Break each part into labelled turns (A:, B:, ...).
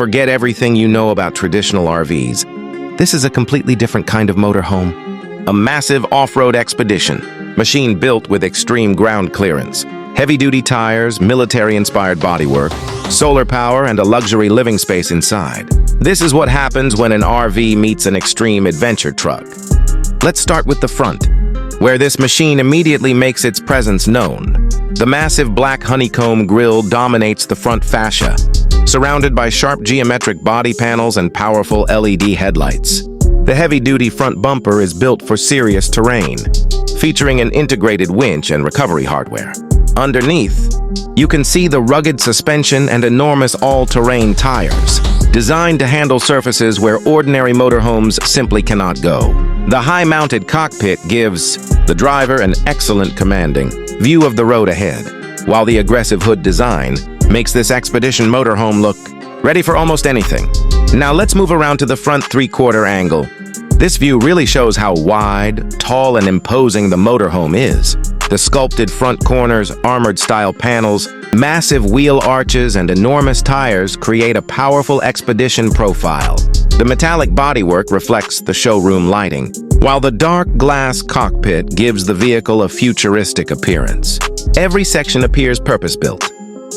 A: Forget everything you know about traditional RVs. This is a completely different kind of motorhome. A massive off-road expedition, machine built with extreme ground clearance, heavy-duty tires, military-inspired bodywork, solar power, and a luxury living space inside. This is what happens when an RV meets an extreme adventure truck. Let's start with the front, where this machine immediately makes its presence known. The massive black honeycomb grille dominates the front fascia, surrounded by sharp geometric body panels and powerful LED headlights. The heavy-duty front bumper is built for serious terrain, featuring an integrated winch and recovery hardware. Underneath, you can see the rugged suspension and enormous all-terrain tires, designed to handle surfaces where ordinary motorhomes simply cannot go. The high-mounted cockpit gives the driver an excellent commanding view of the road ahead, while the aggressive hood design makes this expedition motorhome look ready for almost anything. Now let's move around to the front three-quarter angle. This view really shows how wide, tall, and imposing the motorhome is. The sculpted front corners, armored-style panels, massive wheel arches, and enormous tires create a powerful expedition profile. The metallic bodywork reflects the showroom lighting, while the dark glass cockpit gives the vehicle a futuristic appearance. Every section appears purpose-built,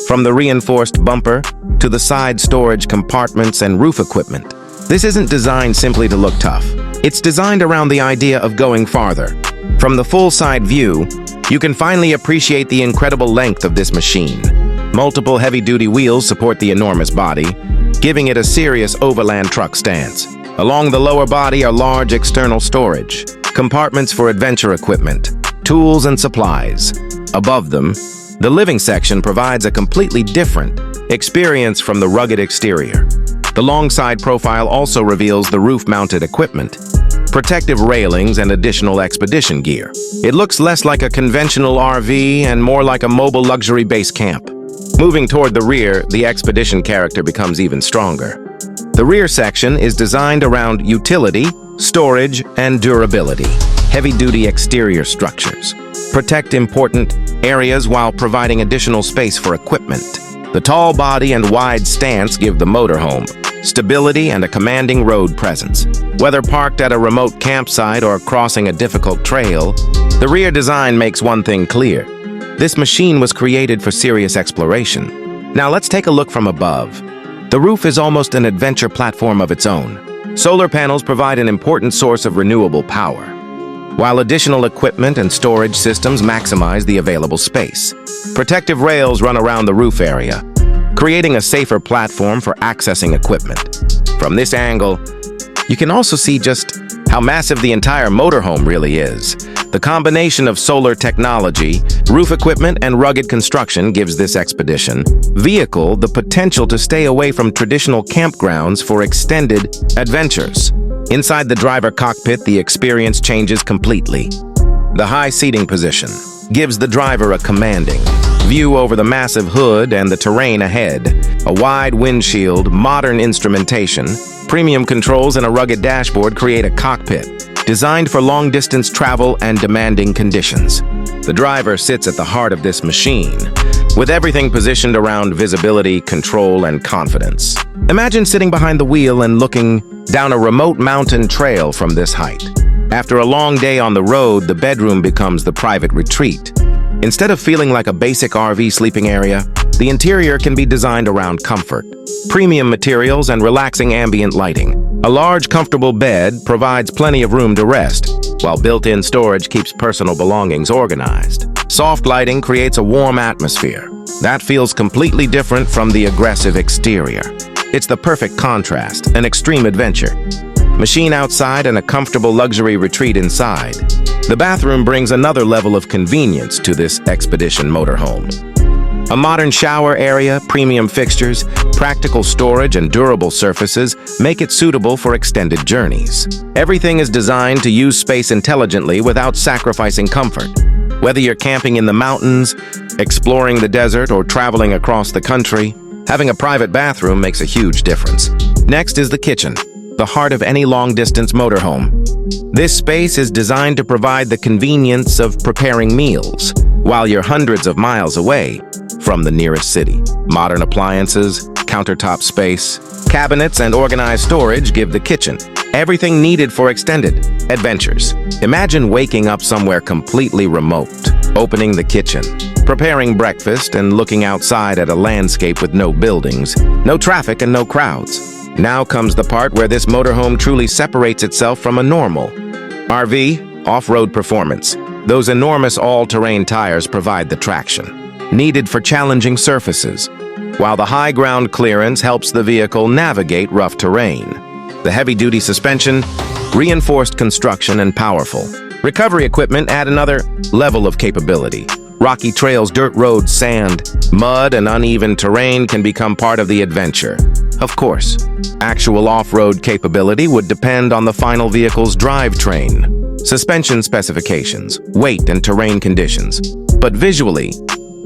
A: from the reinforced bumper to the side storage compartments and roof equipment. This isn't designed simply to look tough. It's designed around the idea of going farther. From the full side view, you can finally appreciate the incredible length of this machine. Multiple heavy-duty wheels support the enormous body, giving it a serious Overland truck stance. Along the lower body are large external storage, compartments for adventure equipment, tools and supplies. Above them, the living section provides a completely different experience from the rugged exterior. The long side profile also reveals the roof-mounted equipment, protective railings, and additional expedition gear. It looks less like a conventional RV and more like a mobile luxury base camp. Moving toward the rear, the expedition character becomes even stronger. The rear section is designed around utility, storage, and durability. Heavy-duty exterior structures protect important areas while providing additional space for equipment. The tall body and wide stance give the motorhome stability and a commanding road presence. Whether parked at a remote campsite or crossing a difficult trail, the rear design makes one thing clear. This machine was created for serious exploration. Now let's take a look from above. The roof is almost an adventure platform of its own. Solar panels provide an important source of renewable power, while additional equipment and storage systems maximize the available space. Protective rails run around the roof area, creating a safer platform for accessing equipment. From this angle, you can also see just how massive the entire motorhome really is. The combination of solar technology, roof equipment, and rugged construction gives this expedition vehicle the potential to stay away from traditional campgrounds for extended adventures. Inside the driver cockpit, the experience changes completely. The high seating position gives the driver a commanding view over the massive hood and the terrain ahead. A wide windshield, modern instrumentation, premium controls, and a rugged dashboard create a cockpit designed for long-distance travel and demanding conditions. The driver sits at the heart of this machine, with everything positioned around visibility, control, and confidence. Imagine sitting behind the wheel and looking down a remote mountain trail from this height. After a long day on the road, the bedroom becomes the private retreat. Instead of feeling like a basic RV sleeping area, the interior can be designed around comfort, premium materials, and relaxing ambient lighting. A large, comfortable bed provides plenty of room to rest, while built-in storage keeps personal belongings organized. Soft lighting creates a warm atmosphere that feels completely different from the aggressive exterior. It's the perfect contrast, an extreme adventure. Machine outside and a comfortable luxury retreat inside. The bathroom brings another level of convenience to this expedition motorhome. A modern shower area, premium fixtures, practical storage, and durable surfaces make it suitable for extended journeys. Everything is designed to use space intelligently without sacrificing comfort. Whether you're camping in the mountains, exploring the desert, or traveling across the country, having a private bathroom makes a huge difference. Next is the kitchen, the heart of any long-distance motorhome. This space is designed to provide the convenience of preparing meals while you're hundreds of miles away from the nearest city. Modern appliances, countertop space. Cabinets and organized storage give the kitchen everything needed for extended adventures. Imagine waking up somewhere completely remote, opening the kitchen, preparing breakfast, and looking outside at a landscape with no buildings, no traffic, and no crowds. Now comes the part where this motorhome truly separates itself from a normal RV, off-road performance. Those enormous all-terrain tires provide the traction needed for challenging surfaces, while the high ground clearance helps the vehicle navigate rough terrain. The heavy-duty suspension, reinforced construction, and powerful recovery equipment add another level of capability. Rocky trails, dirt roads, sand, mud, and uneven terrain can become part of the adventure. Of course, actual off-road capability would depend on the final vehicle's drivetrain, suspension specifications, weight, and terrain conditions. But visually,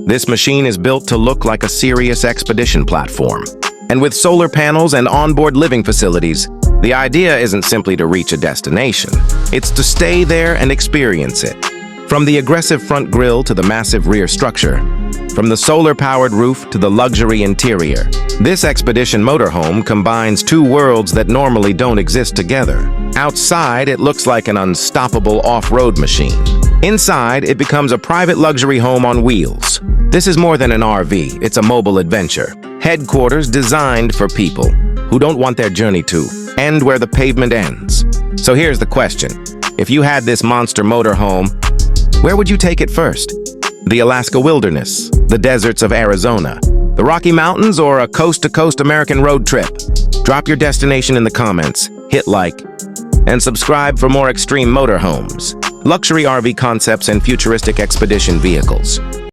A: this machine is built to look like a serious expedition platform. And with solar panels and onboard living facilities, the idea isn't simply to reach a destination. It's to stay there and experience it. From the aggressive front grille to the massive rear structure, from the solar-powered roof to the luxury interior, this expedition motorhome combines two worlds that normally don't exist together. Outside, it looks like an unstoppable off-road machine. Inside, it becomes a private luxury home on wheels. This is more than an RV, it's a mobile adventure. Headquarters designed for people who don't want their journey to end where the pavement ends. So here's the question. If you had this monster motorhome, where would you take it first? The Alaska wilderness, the deserts of Arizona, the Rocky Mountains, or a coast-to-coast American road trip? Drop your destination in the comments, hit like, and subscribe for more extreme motorhomes, luxury RV concepts, and futuristic expedition vehicles.